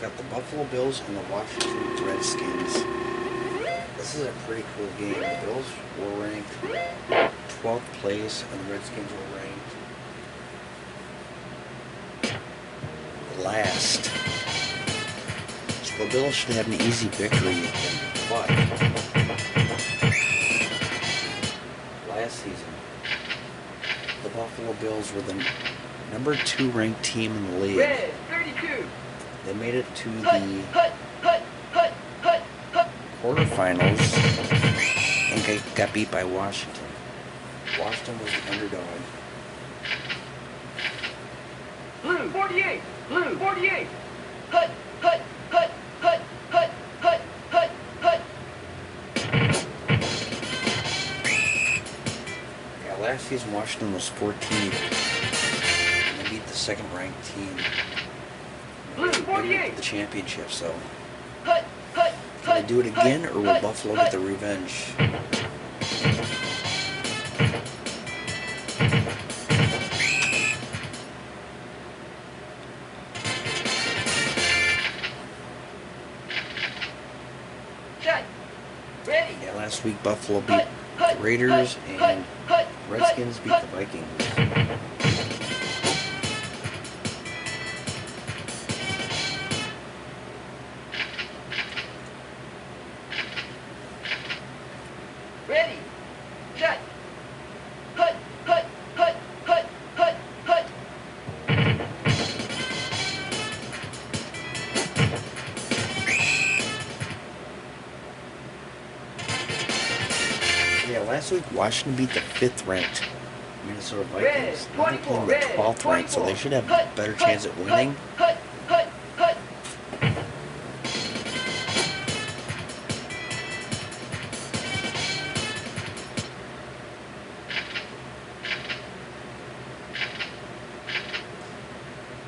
got the Buffalo Bills and the Washington Redskins. This is a pretty cool game. The Bills were ranked 12th place and the Redskins were ranked last. So the Bills should have an easy victory, but last season the Buffalo Bills were the number 2 ranked team in the league. Red 32. They made it to the quarterfinals and got beat by Washington. Washington was the underdog. Blue 48. Blue 48. Yeah, last season Washington was 14th. And they beat the second-ranked team. Blue 48. The championship, so can they do it again, or will Buffalo get the revenge? Ready. Yeah, last week Buffalo beat the Raiders and Redskins beat the Vikings. Ready. Shut. Yeah, last week Washington beat the 5th-ranked Minnesota Vikings. Now they're playing the 12th ranked, so they should have a better chance at winning.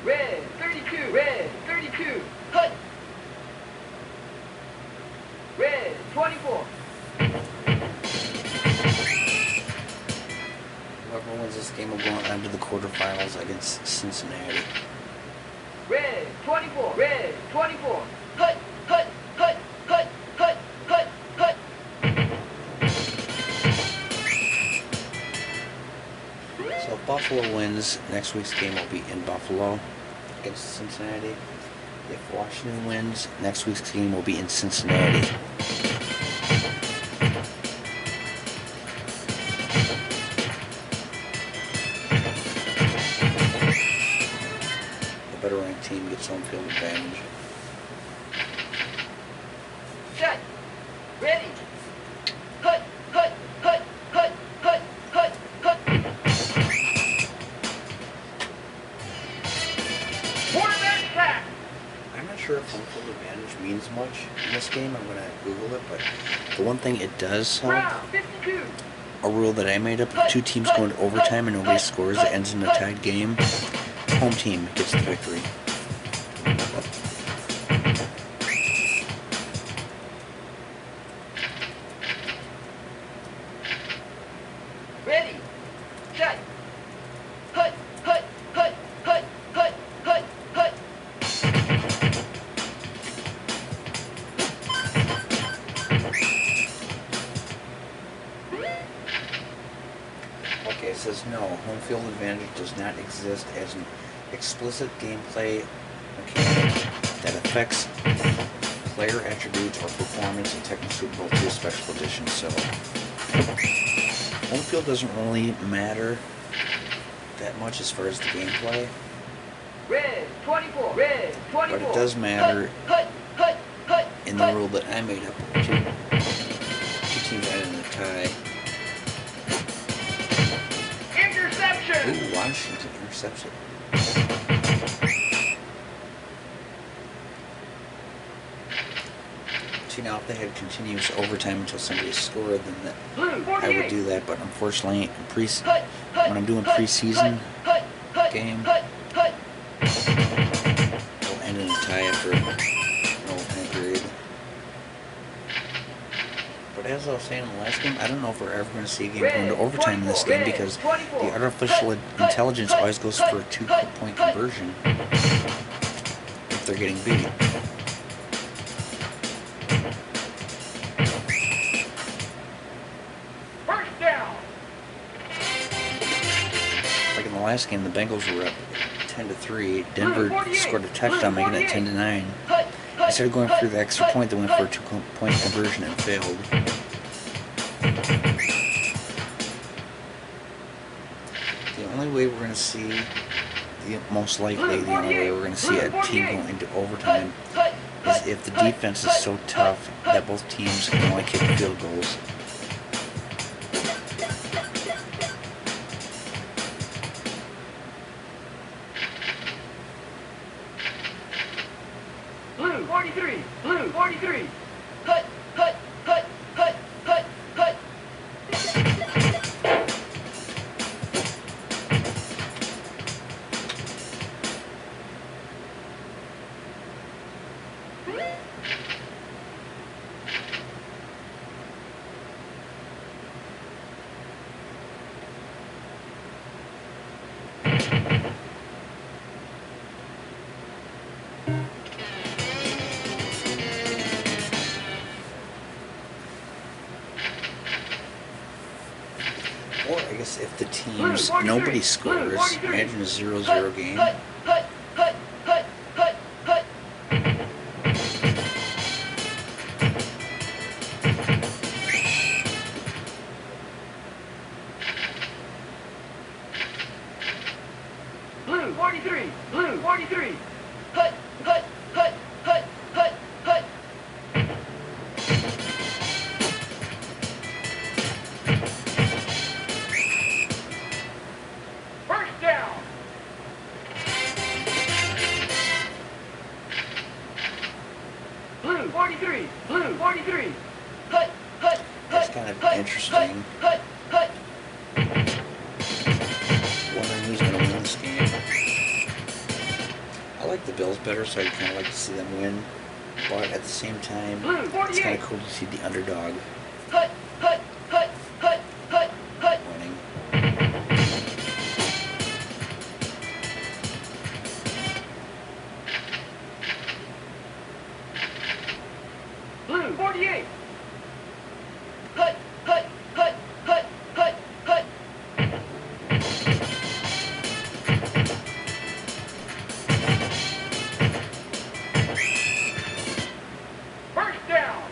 Red 32. Red 32. Red 24. Whoever wins this game will go on to the quarterfinals against Cincinnati. Red 24. Red 24. So if Buffalo wins, next week's game will be in Buffalo against Cincinnati. If Washington wins, next week's game will be in Cincinnati. The better ranked team gets home field advantage. Shut. Ready. Quarterback sack. I'm not sure if home field advantage means much in this game. I'm going to Google it, but the one thing it does help, Brown 52. a rule that I made up, if 2 teams go into overtime and nobody scores, it ends in a tied game, home team gets the victory. Ready. Shut. Okay, it says no, home field advantage does not exist as an explicit gameplay mechanic that affects player attributes or performance in Tecmo Super Bowl 2 Special Edition. So, home field doesn't really matter that much as far as the gameplay, Red 24. Red 24. but it does matter in the rule that I made up. Two teams added in a tie. Interception. Ooh, Washington interception. See, now if they had continuous overtime until somebody scored, then I would do that. But unfortunately, when I'm doing preseason game, it'll end in a tie after an overtime period. But as I was saying in the last game, I don't know if we're ever going to see a game go into overtime in this game, because the artificial intelligence always goes for a 2-point conversion. If if they're getting beat. First down. Like in the last game, the Bengals were up 10-3. Denver scored a touchdown, making it 10-9. Instead of going for the extra point, they went for a 2-point conversion and failed. The only way we're going to see, most likely the only way we're going to see a team go into overtime is if the defense is so tough that both teams can only kick field goals. Blue 43. Blue 43. Hut, hut, hut, hut, hut, hut. Or I guess if the teams, nobody scores, imagine a 0-0 game. Hut, hut, hut, hut, hut, hut. Blue 43. Blue 43. Hut, hut, hut, hut, hut, hut. First down. Blue 43. Blue 43. Hut, hut, That's hut, kind of hut, interesting. Hut, hut, hut. Wondering who's going to win this game. I like the Bills better, so I'd kind of like to see them win. But at the same time, Blue it's kind 48. of cool to see the underdog Hut, hut, hut, hut, hut, hut. winning. Blue 48. Hut, hut, hut, hut, hut, hut. First down.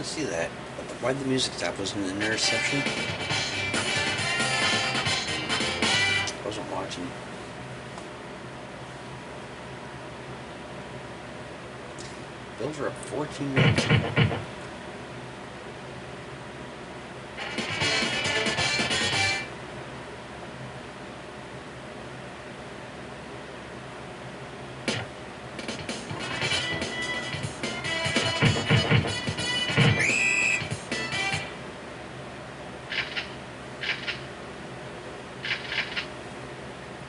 didn't see that. Why'd the music stop? Was it an interception? I wasn't watching. Bills are up 14-0.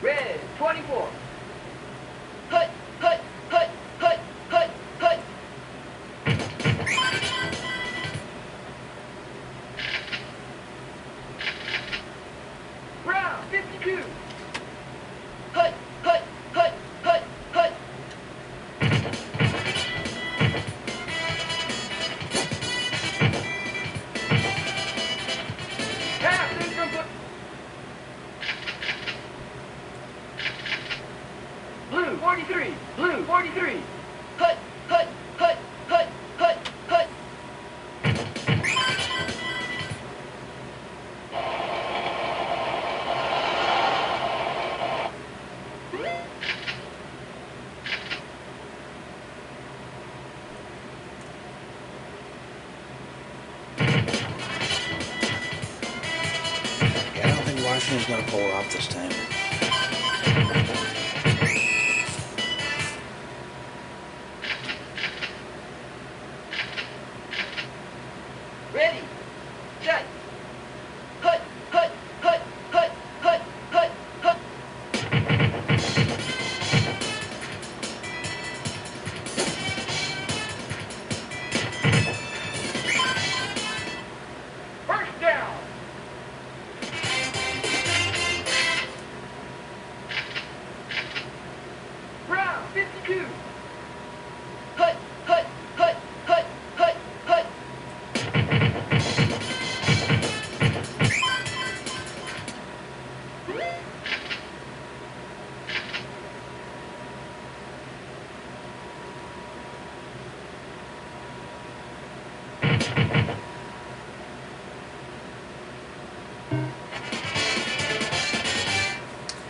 Red, 24. Hut, hut, hut, hut, hut, hut. Brown, 52. Hut, hut, hut, hut, hut. Pass incomplete. Blue, 43. Blue, 43. Hut, hut, hut, hut, hut, hut. Yeah, I don't think Washington's going to pull it off this time. Ready, set. Hut, hut, hut, hut, hut, hut, hut. First down. Brown, 52. Hut, hut, hut, hut, hut, hut.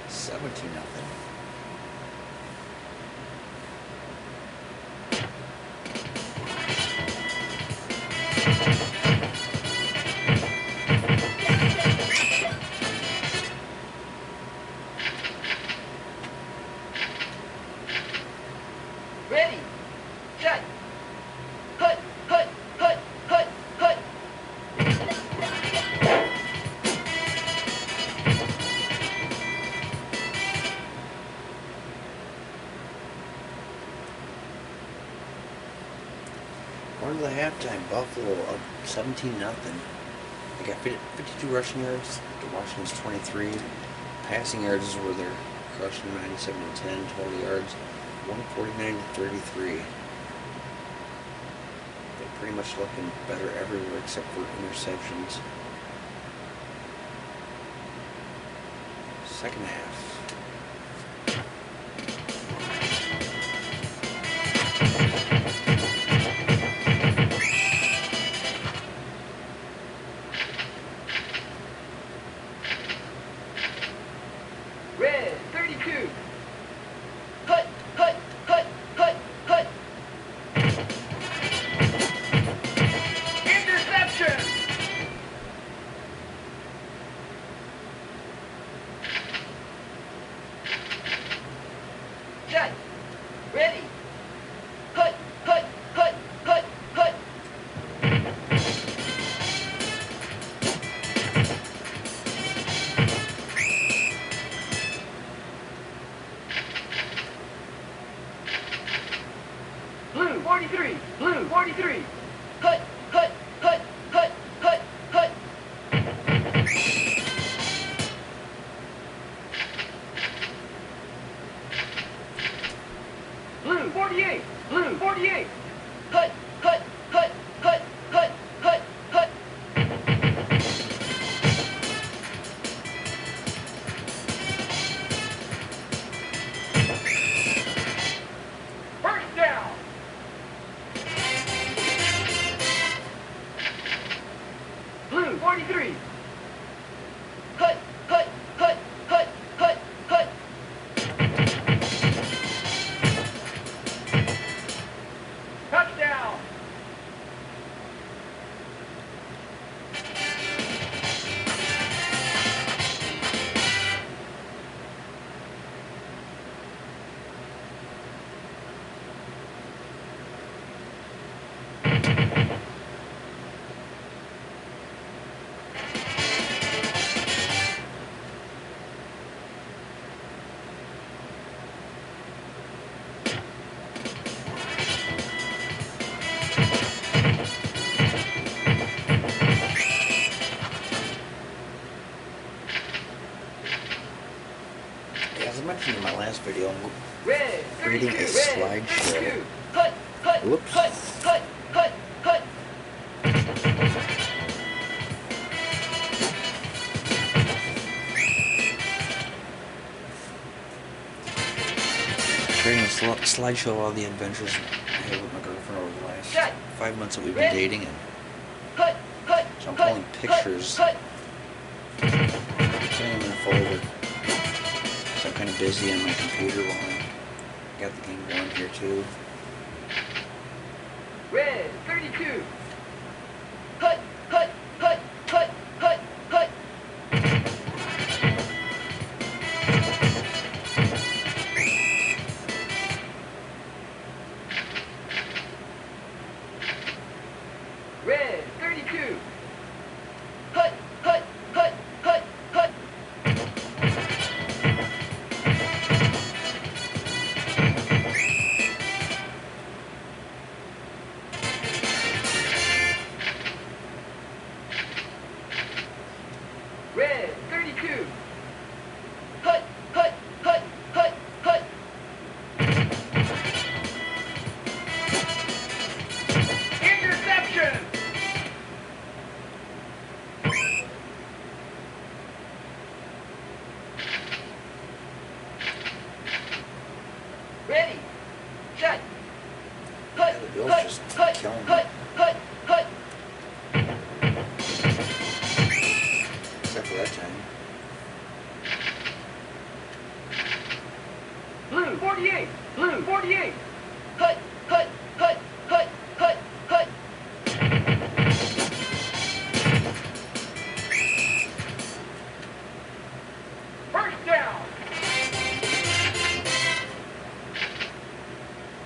$17-0. Ready, set. Hut, hut, hut, hut, hut. Going to the halftime, Buffalo up 17-0. They got 52 rushing yards to Washington's 23. Passing yards were their crushing 97-10. Total yards 149-33. They're pretty much looking better everywhere except for interceptions. Second half. Red, 32. Hut, hut, hut, hut, hut. Interception. 43. Hut, hut, hut, hut, hut, hut. Touchdown. As I mentioned in my last video, I'm Red, reading a 32, red, slideshow. 32. Hut, hut, Whoops. hut, hut, hut, hut. Creating a slideshow of all the adventures I had with my girlfriend over the last 5 months that we've been dating, and Hut, hut, so I'm hut, pulling pictures, hut, putting them in a folder. So I'm kind of busy on my computer while I got the game going here too. red, 32. Hut, hut, hut, hut, hut, hut. Red, 32. Hut, hut, hut, hut, hut. Red, 32. Hut, hut, hut, hut, hut. Interception! Ready, shut. Hut, Yeah, the Bills hut, just hut, killing me. hut, hut, hut. Except for that time. Blue, 48. Blue, 48. Hut, hut, hut, hut, hut, hut. First down.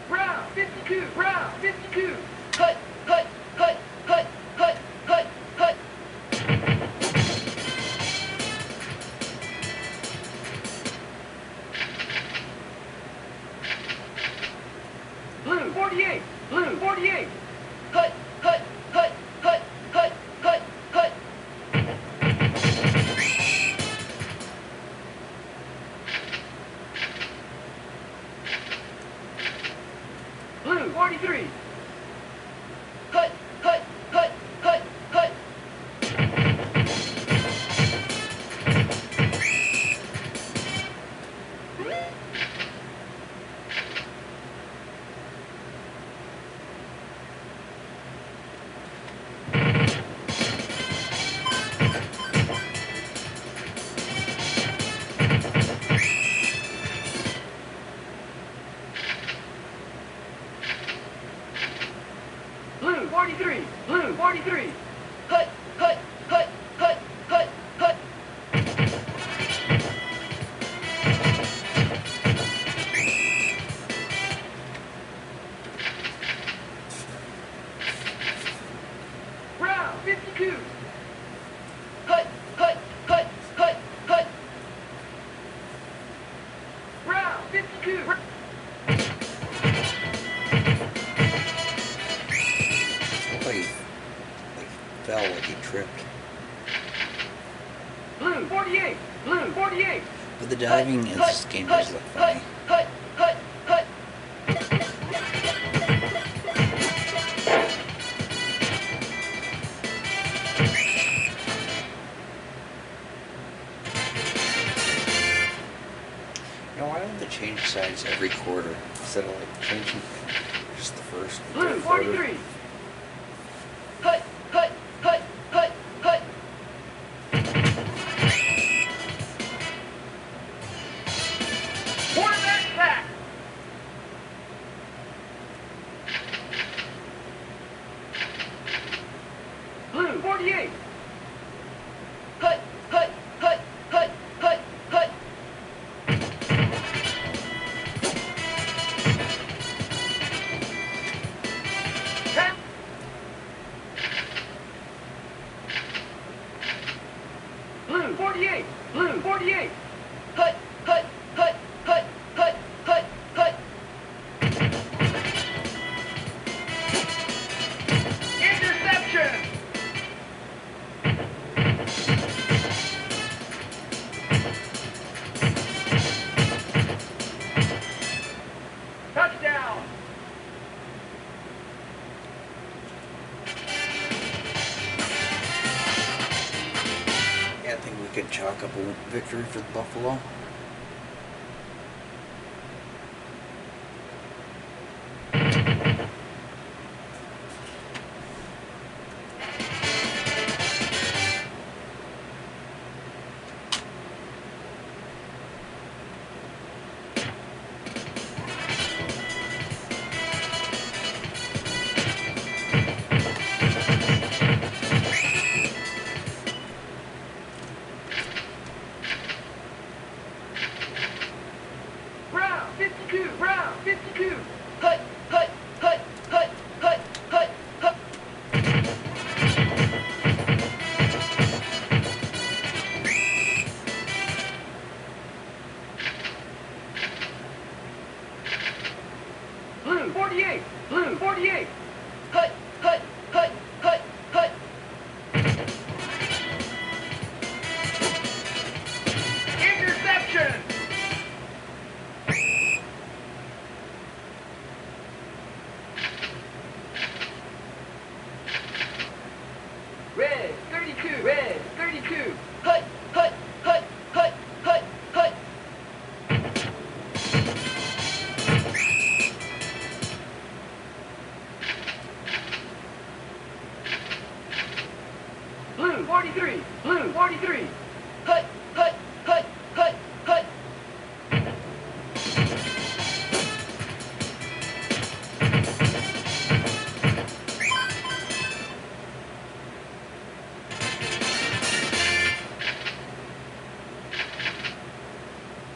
Brown, 52. Brown, 52. Hut, hut, hut, hut, hut, hut, hut. Blue, 48. Blue, 48. Hut, hut, hut, hut, hut, hut, hut. Blue, 43. Hut, hut, hut, hut, hut. Blue, 43. Blue, 43. Hut, hut, hut, hut, hut, hut. Brown, 52. Hut, hut, hut, hut, hut. Brown, 52. Looked like he fell, like he tripped. Blue, 48. Blue, 48. But the diving in this game does look funny. Hut, hut, hut. You know, why don't they change sides every quarter instead of like changing just the first and Blue, third quarter? 43. Hut, hut, hut, hut, hut. Blue 48. Hut, hut, hut, hut, hut, hut. Tap. Blue 48. Blue 48. Hut, hut, hut, hut, hut, hut, hut. Interception. Touchdown. Yeah, I think we could chalk up a victory for Buffalo. Brown 52. Brown 52. Hut, hut, hut, hut, hut, hut, hut. Blue 48. Blue 48. Hut, hut, hut, hut, hut. Interception. Red 32. Red 32. Hut, hut, hut, hut, hut, hut. Blue 43. Blue 43. Hut, hut, hut, hut, hut.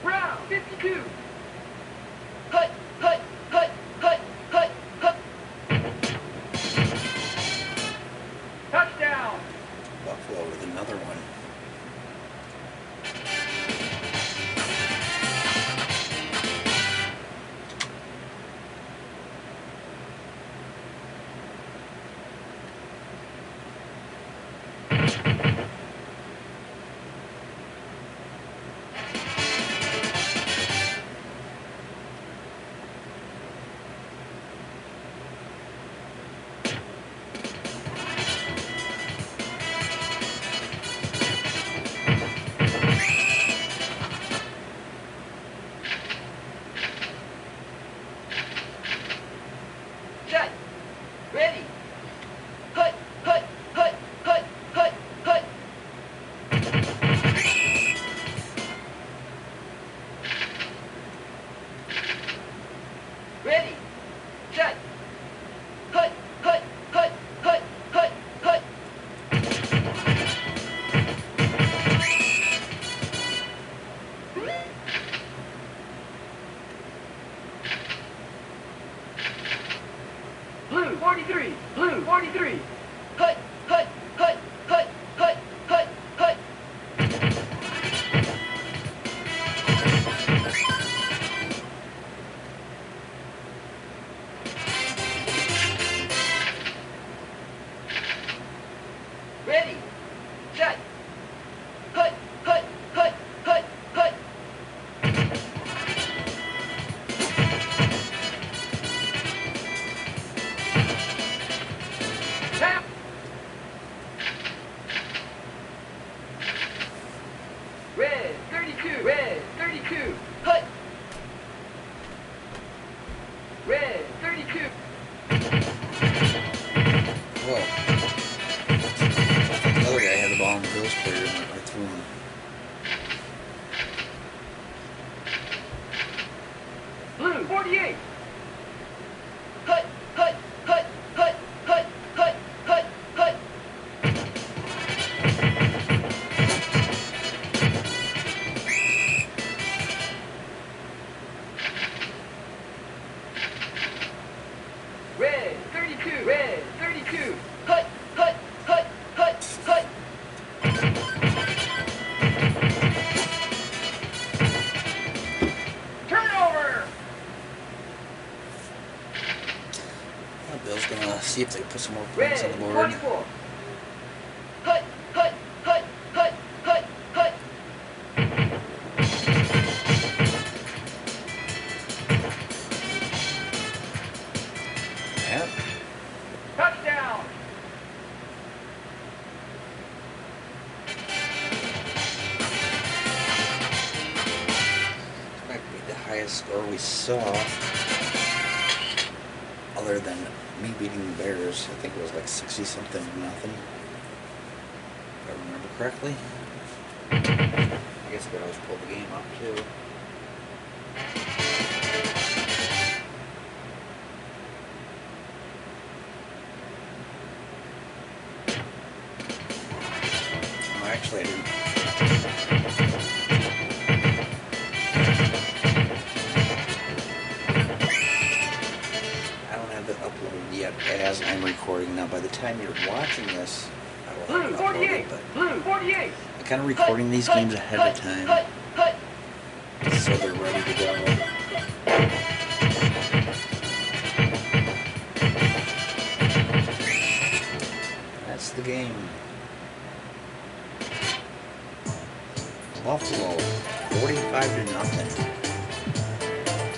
Brown 52. Hut, hut, hut, hut, hut, hut. Touchdown. Buffalo with another one. Shut. Ready. Hut, hut, hut, hut, hut, hut. Ready. Shut. Hut, hut, hut, hut, hut, hut. Blue 43. Blue 43. Hut, hut, hut, hut, hut, hut, hut. Ready. Shut. Hut, hut, hut, hut, hut. Tap. Red 32. Red 32. Hut. Red 32. Whoa. see if they put some more points on the Red, board. 24. Hut, hut, hut, hut, hut, hut. Yep. Touchdown. Might be the highest score we saw, other than me beating the Bears. I think it was like 60-something to nothing, if I remember correctly. I guess I could always pull the game up too. Oh, actually, I didn't. Uploaded yet as I'm recording. Now by the time you're watching this, I will have Blue, it 48. uploaded, but Blue, 48. I'm kind of recording these games ahead of time Hut, hut. so they're ready to go. That's the game. Buffalo 45 to nothing.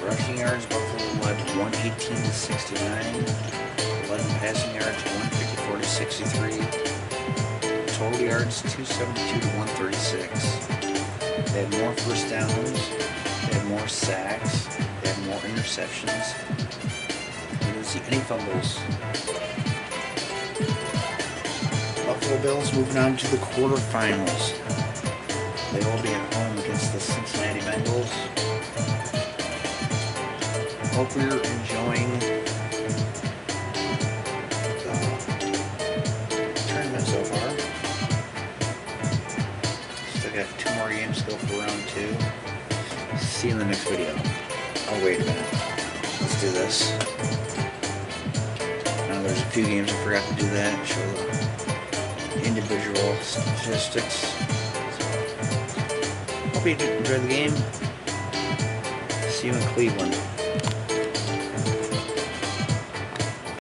Rushing yards, Buffalo led 118 to 69. Led in passing yards 154 to 63. Total yards 272 to 136. They had more first downs. They had more sacks. They had more interceptions. You didn't see any fumbles. Buffalo Bills moving on to the quarterfinals. They will be at home against the Cincinnati Bengals. Hope you're enjoying the tournament so far. Still got 2 more games to go for round 2. See you in the next video. Oh, wait a minute. Let's do this. Now there's a few games I forgot to do that. Show the individual statistics. So, hope you enjoyed the game. See you in Cleveland.